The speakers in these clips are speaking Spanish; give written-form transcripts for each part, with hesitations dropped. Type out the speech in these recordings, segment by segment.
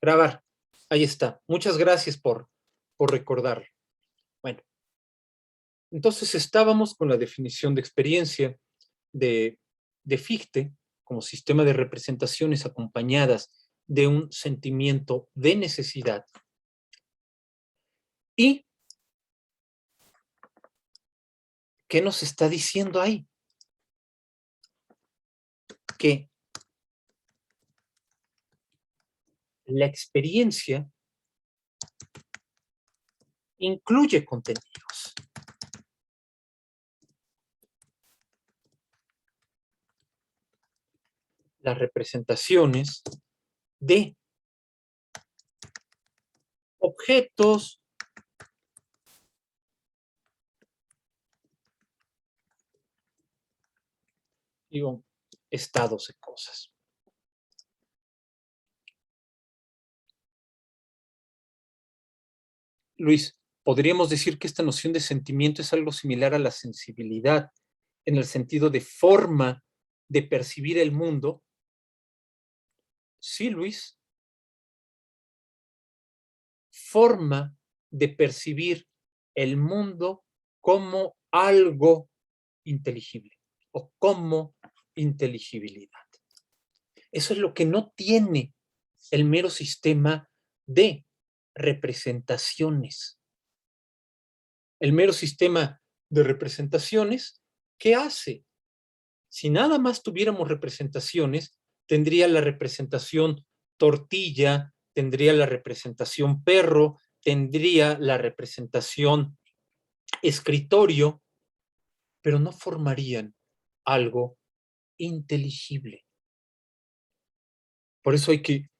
Grabar. Ahí está. Muchas gracias por recordarlo. Bueno, entonces estábamos con la definición de experiencia de Fichte como sistema de representaciones acompañadas de un sentimiento de necesidad. ¿Y qué nos está diciendo ahí? Que la experiencia incluye contenidos. Las representaciones de objetos, digo, estados de cosas. Luis, podríamos decir que esta noción de sentimiento es algo similar a la sensibilidad, en el sentido de forma de percibir el mundo. Sí, Luis. Forma de percibir el mundo como algo inteligible o como inteligibilidad. Eso es lo que no tiene el mero sistema de representaciones. El mero sistema de representaciones, ¿qué hace? Si nada más tuviéramos representaciones, tendría la representación tortilla, tendría la representación perro, tendría la representación escritorio, pero no formarían algo inteligible. Por eso hay que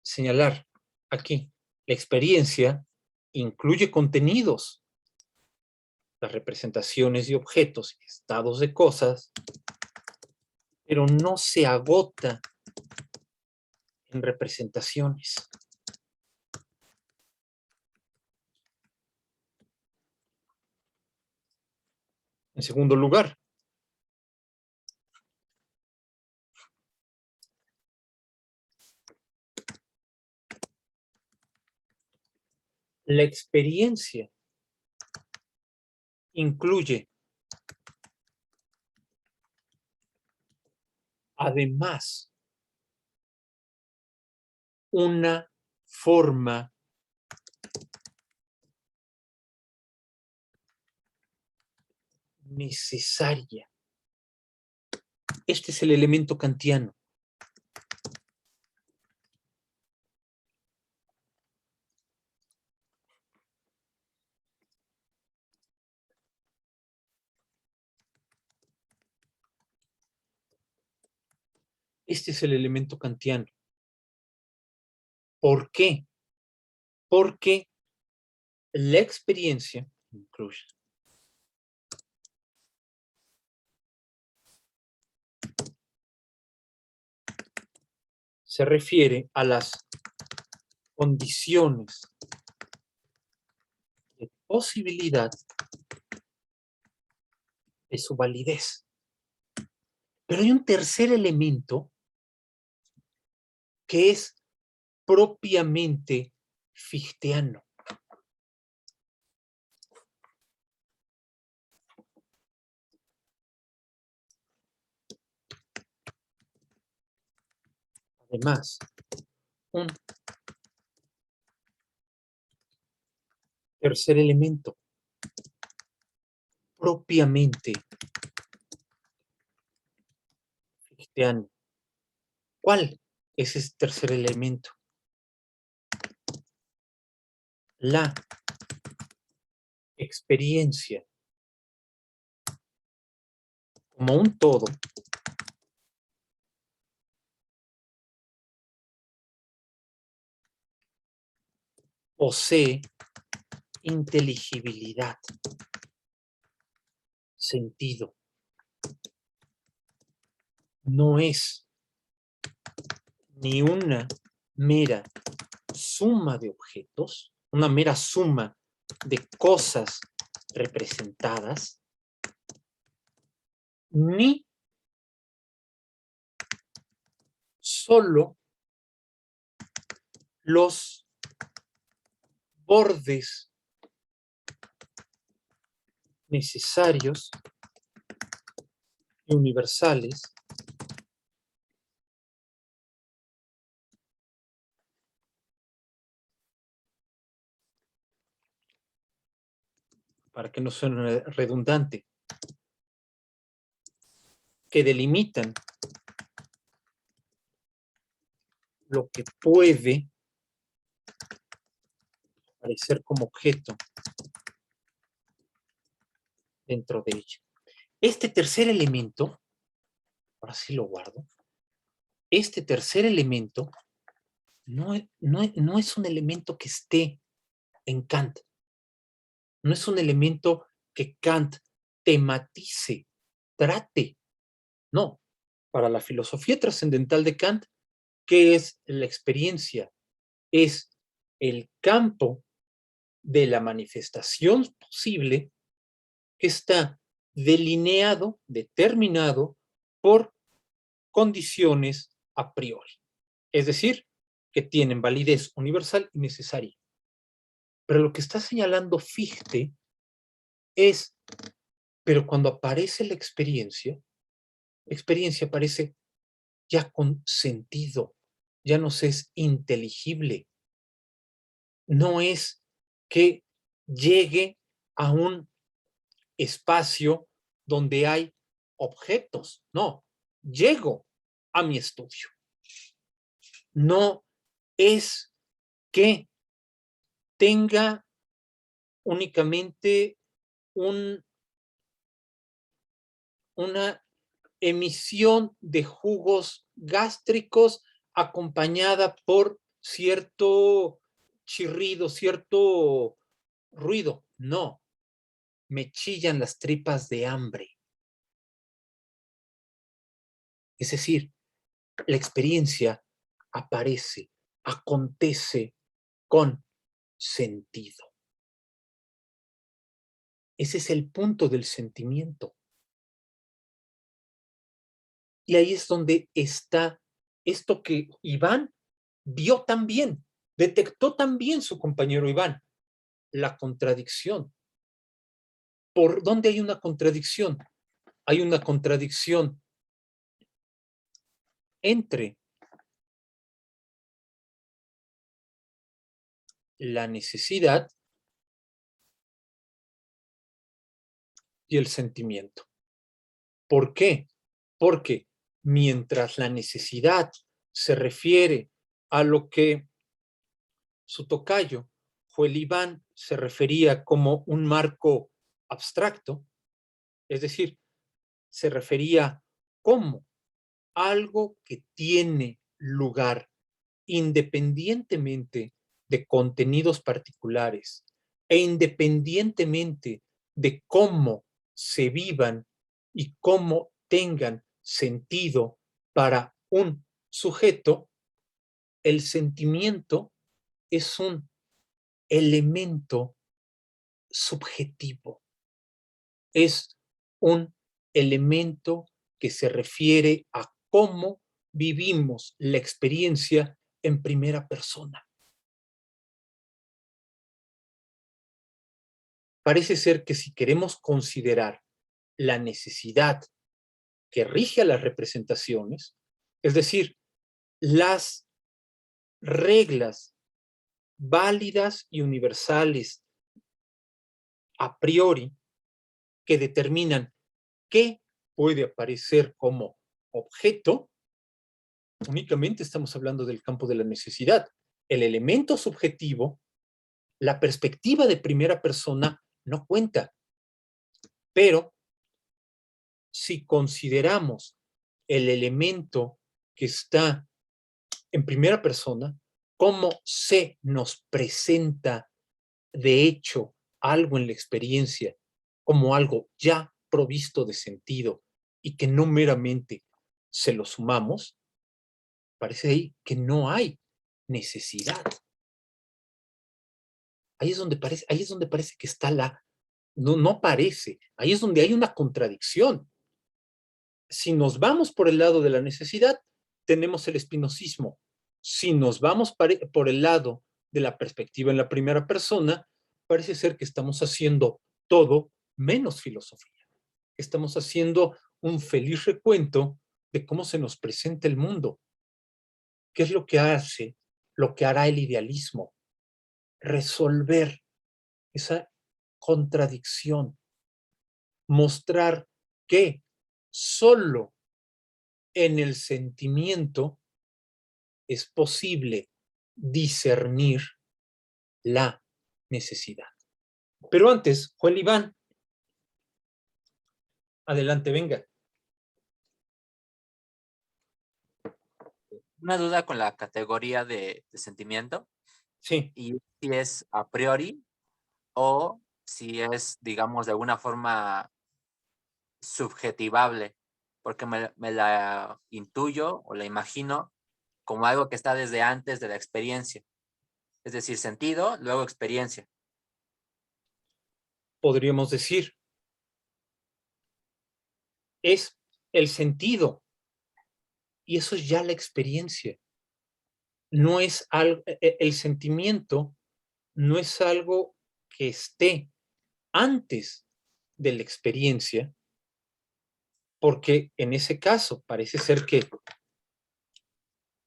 señalar aquí, la experiencia incluye contenidos, las representaciones de objetos y estados de cosas, pero no se agota en representaciones. En segundo lugar, la experiencia incluye, además, una forma necesaria. Este es el elemento kantiano. Este es el elemento kantiano. ¿Por qué? Porque la experiencia incluye se refiere a las condiciones de posibilidad de su validez. Pero hay un tercer elemento que es propiamente fichteano. Además, un tercer elemento propiamente fichteano. ¿Cuál es ese tercer elemento? La experiencia como un todo posee inteligibilidad, sentido. No es ni una mera suma de objetos, una mera suma de cosas representadas, ni solo los bordes necesarios y universales para que no suene redundante, que delimitan lo que puede aparecer como objeto dentro de ella. Este tercer elemento, ahora sí lo guardo, este tercer elemento no es un elemento que esté en Kant, no es un elemento que Kant tematice, trate, no. Para la filosofía trascendental de Kant, ¿qué es la experiencia? Es el campo de la manifestación posible que está delineado, determinado por condiciones a priori. Es decir, que tienen validez universal y necesaria. Pero lo que está señalando Fichte es, pero cuando aparece la experiencia aparece ya con sentido, ya nos es inteligible. No es que llegue a un espacio donde hay objetos, no, llego a mi estudio. No es que tenga únicamente una emisión de jugos gástricos acompañada por cierto chirrido, cierto ruido. No, me chillan las tripas de hambre. Es decir, la experiencia aparece, acontece con sentido. Ese es el punto del sentimiento. Y ahí es donde está esto que Iván vio también, detectó también su compañero Iván, la contradicción. ¿Por dónde hay una contradicción? Hay una contradicción entre la necesidad y el sentimiento. ¿Por qué? Porque mientras la necesidad se refiere a lo que su tocayo, Joel Iván, se refería como un marco abstracto, es decir, se refería como algo que tiene lugar independientemente de contenidos particulares e independientemente de cómo se vivan y cómo tengan sentido para un sujeto, el sentimiento es un elemento subjetivo, es un elemento que se refiere a cómo vivimos la experiencia en primera persona. Parece ser que si queremos considerar la necesidad que rige a las representaciones, es decir, las reglas válidas y universales a priori que determinan qué puede aparecer como objeto, únicamente estamos hablando del campo de la necesidad. El elemento subjetivo, la perspectiva de primera persona no cuenta, pero si consideramos el elemento que está en primera persona, cómo se nos presenta de hecho algo en la experiencia como algo ya provisto de sentido y que no meramente se lo sumamos, parece ahí que no hay necesidad. Ahí es donde parece que está no parece, ahí es donde hay una contradicción. Si nos vamos por el lado de la necesidad, tenemos el espinosismo. si nos vamos por el lado de la perspectiva en la primera persona, parece ser que estamos haciendo todo menos filosofía. Estamos haciendo un feliz recuento de cómo se nos presenta el mundo. ¿Qué es lo que hace, lo que hará el idealismo? Resolver esa contradicción, mostrar que solo en el sentimiento es posible discernir la necesidad. Pero antes, Juan Iván, adelante, venga. Una duda con la categoría de sentimiento, Sí, y si es a priori o si es, digamos, de alguna forma subjetivable, porque me la intuyo o la imagino como algo que está desde antes de la experiencia. Es decir, sentido, luego experiencia. podríamos decir, es el sentido y eso es ya la experiencia. No es algo, el sentimiento no es algo que esté antes de la experiencia, porque en ese caso parece ser que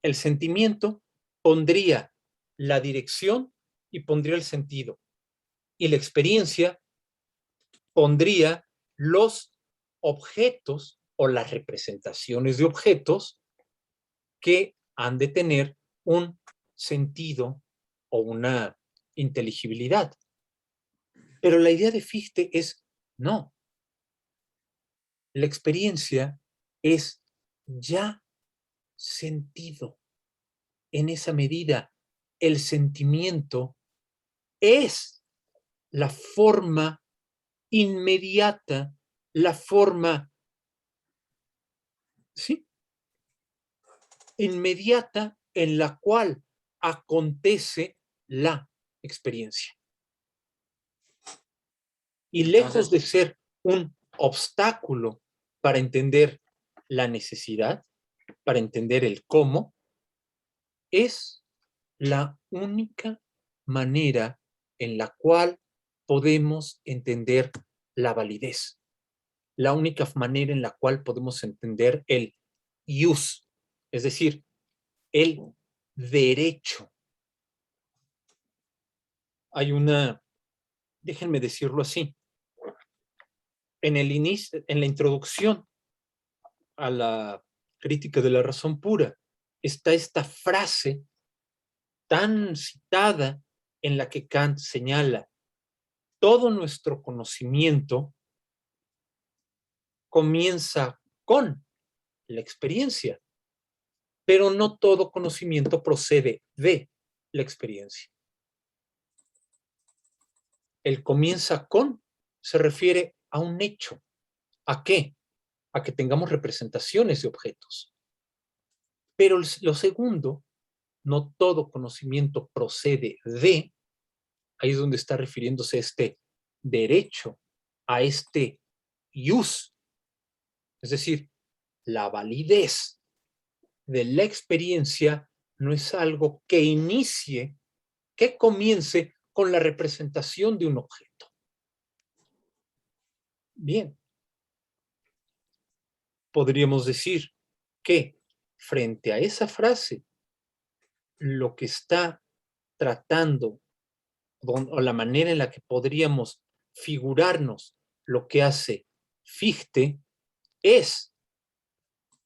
el sentimiento pondría la dirección y pondría el sentido, y la experiencia pondría los objetos o las representaciones de objetos que han de tener un sentido o una inteligibilidad. Pero la idea de Fichte es, no, la experiencia es ya sentido. En esa medida, el sentimiento es la forma inmediata, la forma, ¿sí? Inmediata en la cual acontece la experiencia. Y lejos Entonces, de ser un obstáculo para entender la necesidad, para entender el cómo, es la única manera en la cual podemos entender la validez, la única manera en la cual podemos entender el ius, es decir, el derecho. Hay una, déjenme decirlo así, en el inicio, en la introducción a la crítica de la razón pura, está esta frase tan citada en la que Kant señala, todo nuestro conocimiento comienza con la experiencia, pero no todo conocimiento procede de la experiencia. El comienza con se refiere a un hecho. ¿A qué? A que tengamos representaciones de objetos. Pero lo segundo, no todo conocimiento procede de, ahí es donde está refiriéndose este derecho, a este ius, es decir, la validez de la experiencia no es algo que inicie, que comience con la representación de un objeto. Bien, podríamos decir que frente a esa frase, lo que está tratando o la manera en la que podríamos figurarnos lo que hace Fichte es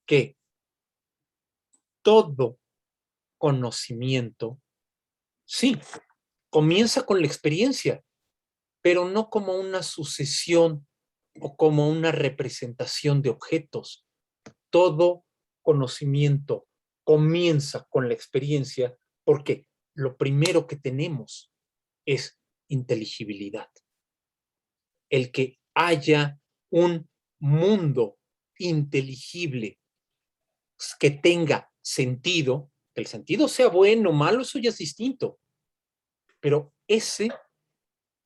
que todo conocimiento, sí, comienza con la experiencia, pero no como una sucesión o como una representación de objetos. Todo conocimiento comienza con la experiencia porque lo primero que tenemos es inteligibilidad. El que haya un mundo inteligible que tenga sentido, que el sentido sea bueno o malo, eso ya es distinto, pero ese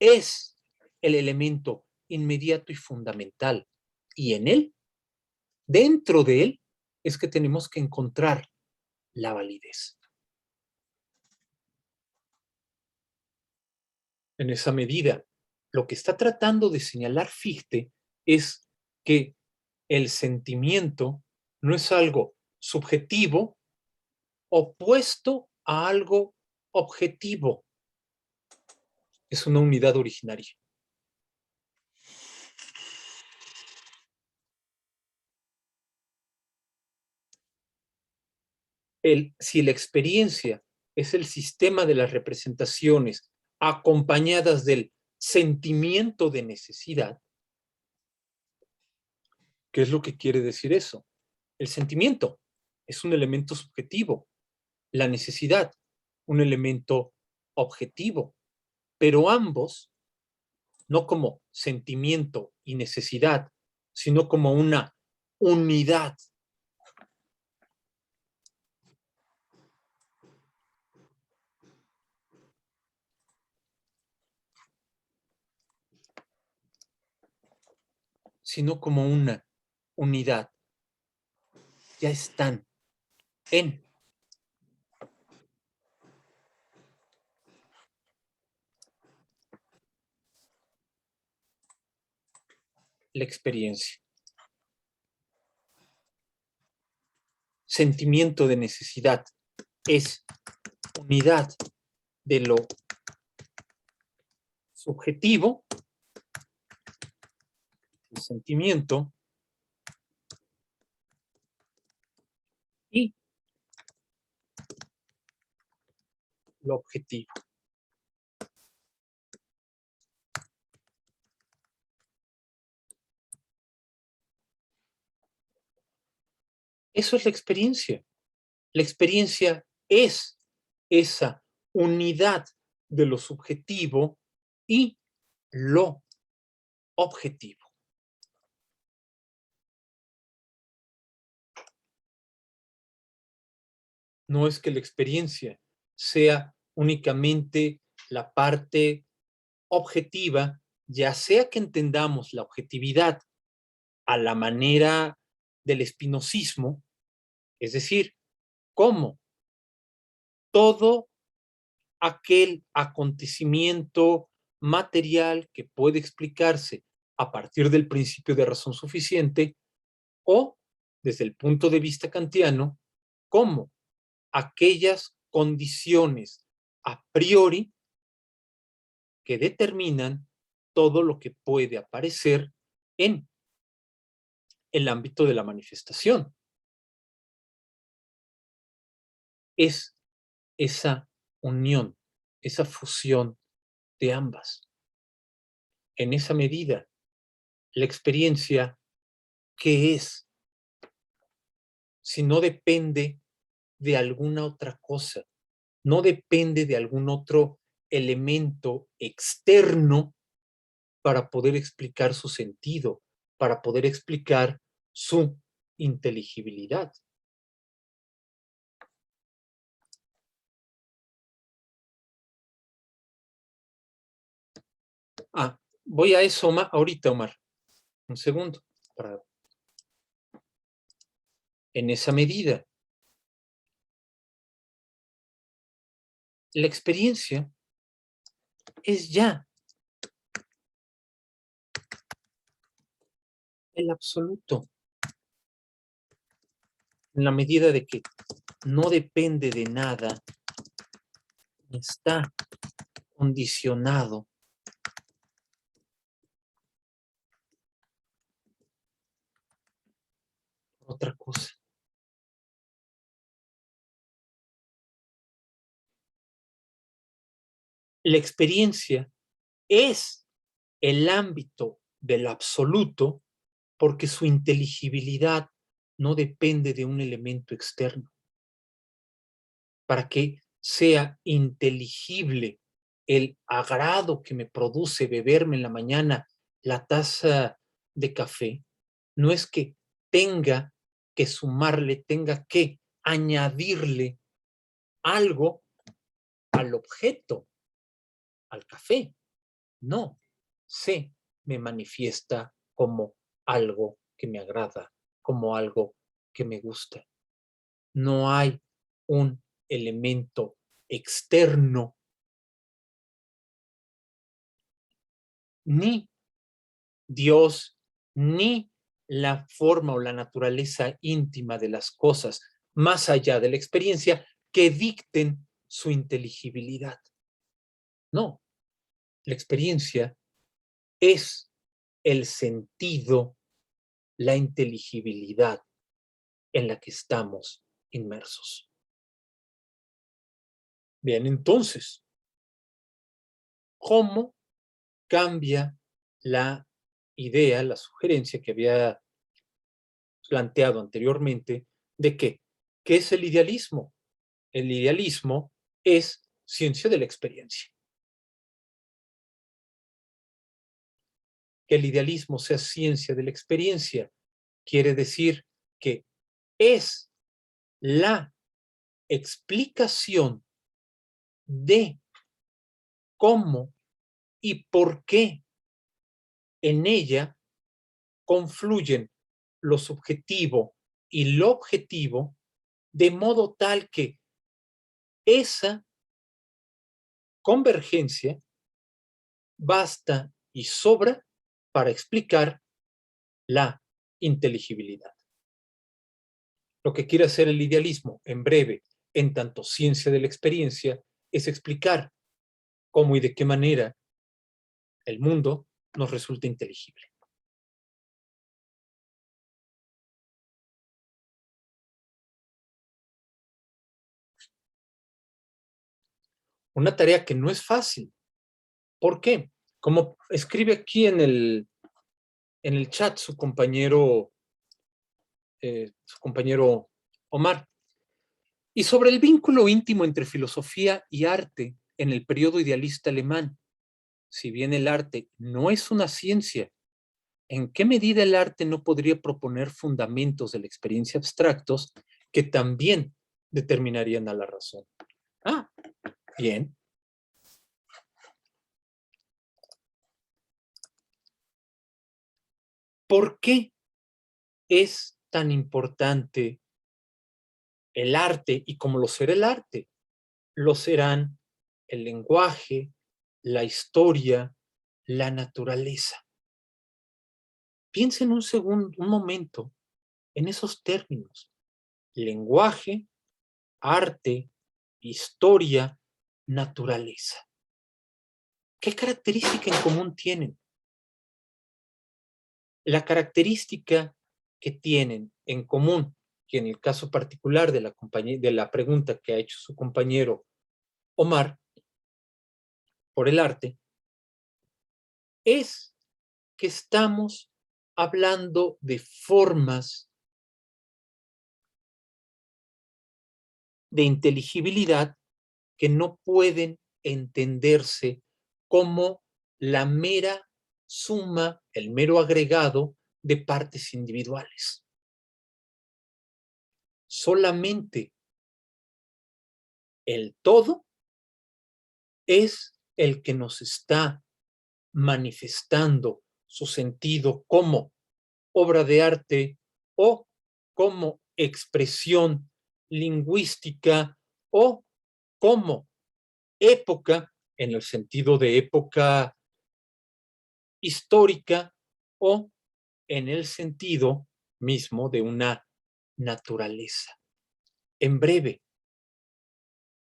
es el elemento inmediato y fundamental. Y en él, dentro de él, es que tenemos que encontrar la validez. En esa medida, lo que está tratando de señalar Fichte es que el sentimiento no es algo subjetivo opuesto a algo objetivo. Es una unidad originaria. Si la experiencia es el sistema de las representaciones acompañadas del sentimiento de necesidad, ¿qué es lo que quiere decir eso? El sentimiento es un elemento subjetivo, la necesidad un elemento objetivo, pero ambos, no como sentimiento y necesidad, sino como una unidad. Sino como una unidad. Ya están en la experiencia. Sentimiento de necesidad es unidad de lo subjetivo, el sentimiento, y lo objetivo. Eso es la experiencia. La experiencia es esa unidad de lo subjetivo y lo objetivo. No es que la experiencia sea únicamente la parte objetiva, ya sea que entendamos la objetividad a la manera del espinosismo, es decir, cómo todo aquel acontecimiento material que puede explicarse a partir del principio de razón suficiente, o desde el punto de vista kantiano, cómo aquellas condiciones a priori que determinan todo lo que puede aparecer en el ámbito de la manifestación. Es esa unión, esa fusión de ambas. En esa medida, la experiencia, ¿qué es? Si no depende de alguna otra cosa, no depende de algún otro elemento externo para poder explicar su sentido, para poder explicar su inteligibilidad. Voy a eso ahorita, Omar. Un segundo. En esa medida, la experiencia es ya el absoluto, en la medida de que no depende de nada, está condicionado por otra cosa. La experiencia es el ámbito del absoluto porque su inteligibilidad no depende de un elemento externo. Para que sea inteligible el agrado que me produce beberme en la mañana la taza de café, no es que tenga que sumarle, tenga que añadirle algo al objeto, al café. No, se me manifiesta como algo que me agrada, como algo que me gusta. No hay un elemento externo ni Dios, ni la forma o la naturaleza íntima de las cosas, más allá de la experiencia, que dicten su inteligibilidad. No, la experiencia es el sentido, la inteligibilidad en la que estamos inmersos. Bien, entonces, ¿cómo cambia la idea, la sugerencia que había planteado anteriormente de ¿qué es el idealismo? El idealismo es ciencia de la experiencia. Que el idealismo sea ciencia de la experiencia quiere decir que es la explicación de cómo y por qué en ella confluyen lo subjetivo y lo objetivo, de modo tal que esa convergencia basta y sobra para explicar la inteligibilidad. Lo que quiere hacer el idealismo, en breve, en tanto ciencia de la experiencia, es explicar cómo y de qué manera el mundo nos resulta inteligible. Una tarea que no es fácil. ¿Por qué? Como escribe aquí en el chat su compañero Omar, y sobre el vínculo íntimo entre filosofía y arte en el periodo idealista alemán. Si bien el arte no es una ciencia, ¿en qué medida el arte no podría proponer fundamentos de la experiencia abstractos que también determinarían a la razón? Ah, bien. ¿Por qué es tan importante el arte? Y como lo será el arte, lo serán el lenguaje, la historia, la naturaleza. Piensen un segundo, un momento en esos términos. Lenguaje, arte, historia, naturaleza. ¿Qué característica en común tienen? La característica que tienen en común, que en el caso particular de la pregunta que ha hecho su compañero Omar por el arte, es que estamos hablando de formas de inteligibilidad que no pueden entenderse como la mera suma, el mero agregado de partes individuales. Solamente el todo es el que nos está manifestando su sentido como obra de arte o como expresión lingüística o como época, en el sentido de época histórica o en el sentido mismo de una naturaleza. En breve,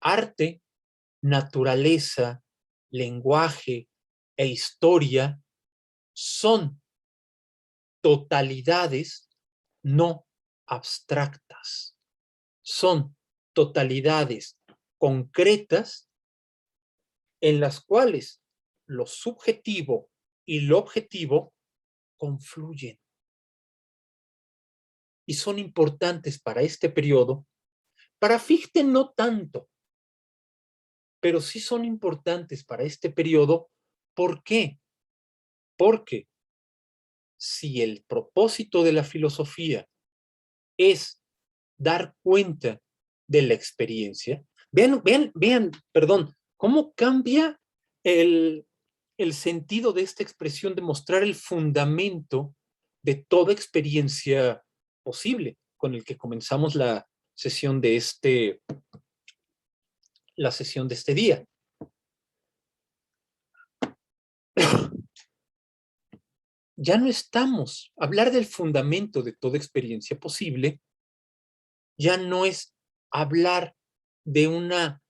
arte, naturaleza, lenguaje e historia son totalidades no abstractas. Son totalidades concretas en las cuales lo subjetivo y lo objetivo confluyen. Y son importantes para este periodo. Para Fichte no tanto, pero sí son importantes para este periodo. ¿Por qué? Porque si el propósito de la filosofía es dar cuenta de la experiencia, vean, perdón, cómo cambia el, el sentido de esta expresión de mostrar el fundamento de toda experiencia posible con el que comenzamos la sesión de este día. ya no estamos, hablar del fundamento de toda experiencia posible, ya no es hablar de una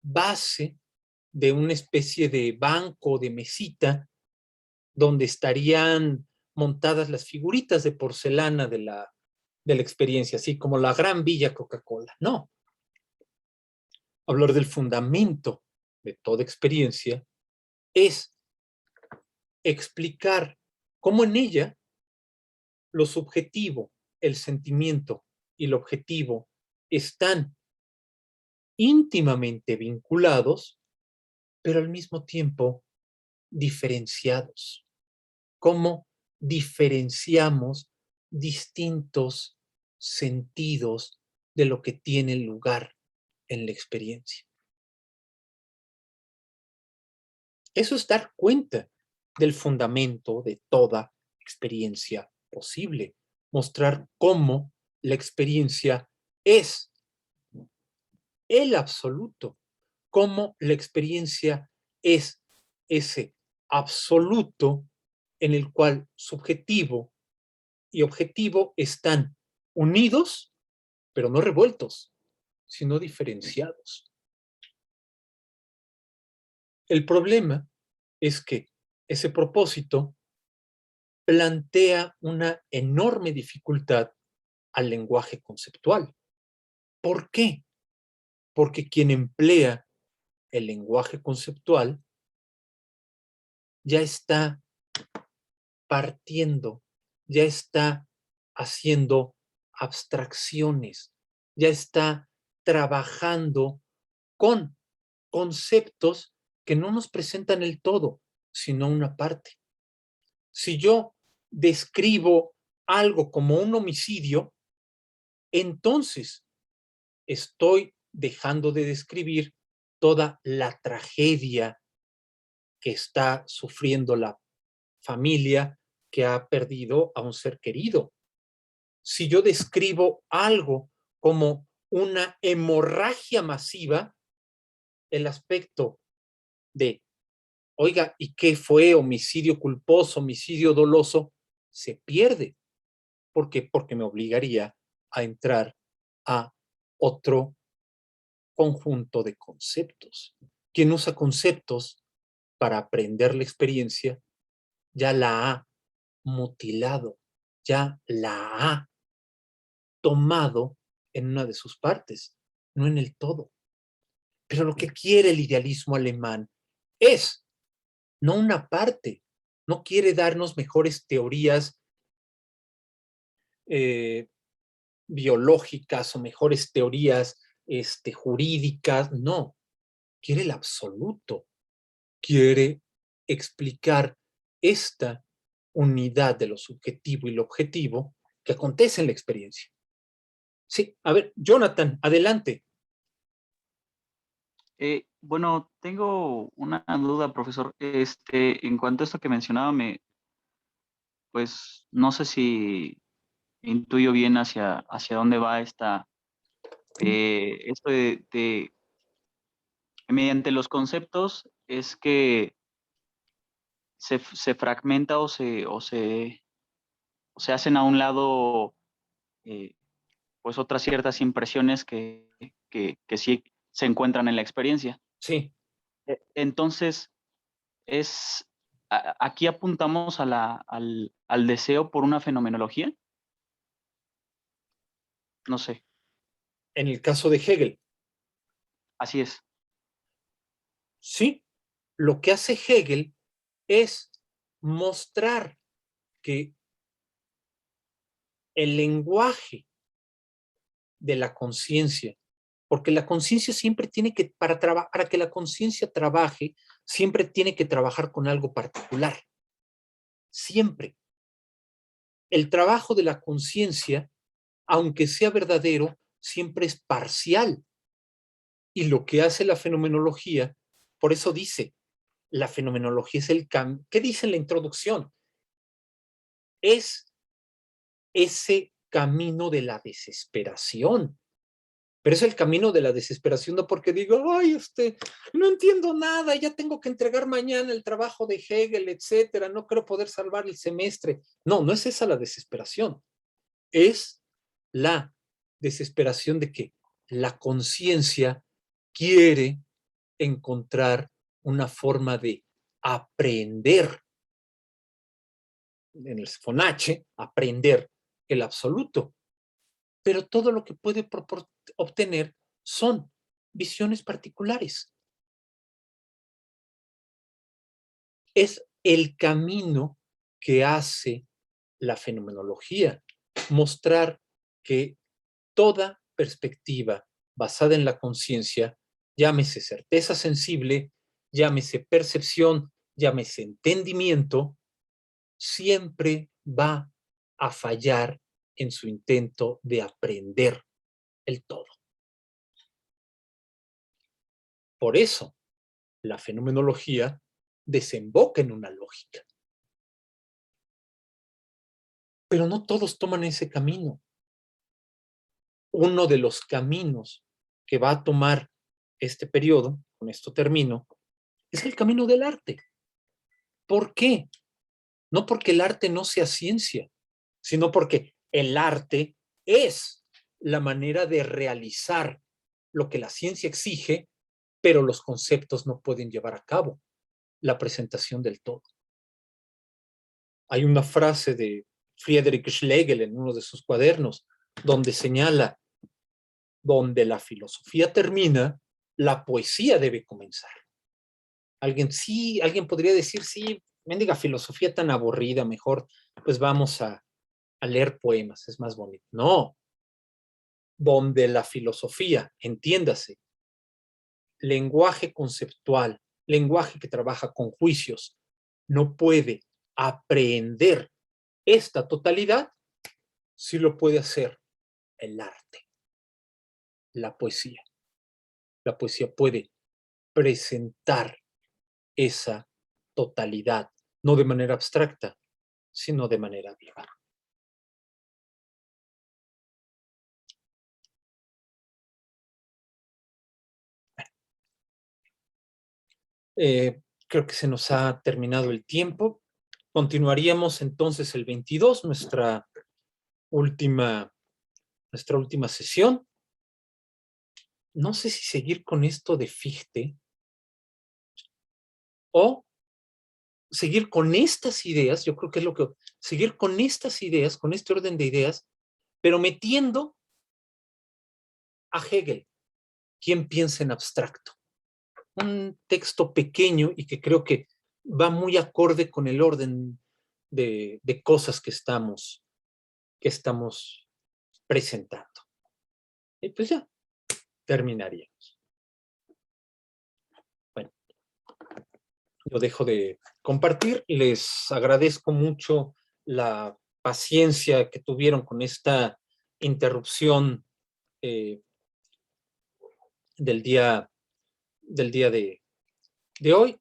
base, de una especie de banco, de mesita, donde estarían montadas las figuritas de porcelana de la experiencia, así como la gran Villa Coca-Cola. No, hablar del fundamento de toda experiencia es explicar cómo en ella lo subjetivo, el sentimiento y el objetivo están íntimamente vinculados, pero al mismo tiempo diferenciados. ¿Cómo diferenciamos distintos sentidos de lo que tiene lugar en la experiencia? Eso es dar cuenta del fundamento de toda experiencia posible. Mostrar cómo la experiencia es el absoluto, cómo la experiencia es ese absoluto en el cual subjetivo y objetivo están unidos, pero no revueltos, sino diferenciados. El problema es que ese propósito plantea una enorme dificultad al lenguaje conceptual. ¿Por qué? Porque quien emplea el lenguaje conceptual ya está partiendo, ya está haciendo abstracciones, ya está trabajando con conceptos que no nos presentan el todo, sino una parte. Si yo describo algo como un homicidio, entonces estoy dejando de describir toda la tragedia que está sufriendo la familia que ha perdido a un ser querido. Si yo describo algo como una hemorragia masiva, el aspecto de, oiga, ¿y qué fue homicidio culposo, homicidio doloso? Se pierde. ¿Por qué? Porque me obligaría a entrar a otro conjunto de conceptos. Quien usa conceptos para aprender la experiencia ya la ha mutilado, ya la ha tomado en una de sus partes, no en el todo. Pero lo que quiere el idealismo alemán es no una parte, no quiere darnos mejores teorías eh, biológicas o mejores teorías jurídicas, no, quiere el absoluto, quiere explicar esta unidad de lo subjetivo y lo objetivo que acontece en la experiencia. Sí, a ver, Jonathan, adelante. Bueno, tengo una duda, profesor. En cuanto a esto que mencionaba, pues no sé si intuyo bien hacia dónde va esto de mediante los conceptos es que se fragmenta o se hacen a un lado pues otras ciertas impresiones que sí se encuentran en la experiencia. Sí. Entonces, aquí apuntamos al deseo por una fenomenología. No sé. En el caso de Hegel. Así es. Sí, lo que hace Hegel es mostrar que el lenguaje de la conciencia, porque la conciencia siempre tiene que, para que la conciencia trabaje, siempre tiene que trabajar con algo particular. Siempre. El trabajo de la conciencia, aunque sea verdadero, siempre es parcial. Y lo que hace la fenomenología, por eso dice, la fenomenología es el cambio. ¿Qué dice en la introducción? Es ese camino de la desesperación. Pero es el camino de la desesperación, no porque digo, ay, no entiendo nada, ya tengo que entregar mañana el trabajo de Hegel, etcétera, no creo poder salvar el semestre. No, no es esa la desesperación. Es la desesperación de que la conciencia quiere encontrar una forma de aprender, en el Fibonacci, aprender el absoluto. Pero todo lo que puede obtener son visiones particulares. Es el camino que hace la fenomenología, mostrar que toda perspectiva basada en la conciencia, llámese certeza sensible, llámese percepción, llámese entendimiento, siempre va a fallar en su intento de aprender el todo. Por eso, la fenomenología desemboca en una lógica. Pero no todos toman ese camino. Uno de los caminos que va a tomar este periodo, con esto termino, es el camino del arte. ¿Por qué? No porque el arte no sea ciencia, sino porque el arte es la manera de realizar lo que la ciencia exige, pero los conceptos no pueden llevar a cabo, la presentación del todo. Hay una frase de Friedrich Schlegel en uno de sus cuadernos, donde señala, donde la filosofía termina, la poesía debe comenzar. Alguien podría decir, sí, mendiga filosofía tan aburrida, mejor pues vamos a leer poemas, es más bonito. No, donde la filosofía, entiéndase, lenguaje conceptual, lenguaje que trabaja con juicios, no puede aprehender esta totalidad, sí lo puede hacer el arte, la poesía. La poesía puede presentar esa totalidad, no de manera abstracta, sino de manera viva. Creo que se nos ha terminado el tiempo. Continuaríamos entonces el 22, nuestra última sesión. No sé si seguir con esto de Fichte o seguir con estas ideas, yo creo que es lo que... Seguir con estas ideas, con este orden de ideas, pero metiendo a Hegel, quien piensa en abstracto. Un texto pequeño y que creo que va muy acorde con el orden de cosas que estamos presentando. Y pues ya, terminaríamos. Bueno, yo dejo de compartir. Les agradezco mucho la paciencia que tuvieron con esta interrupción del día de hoy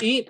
y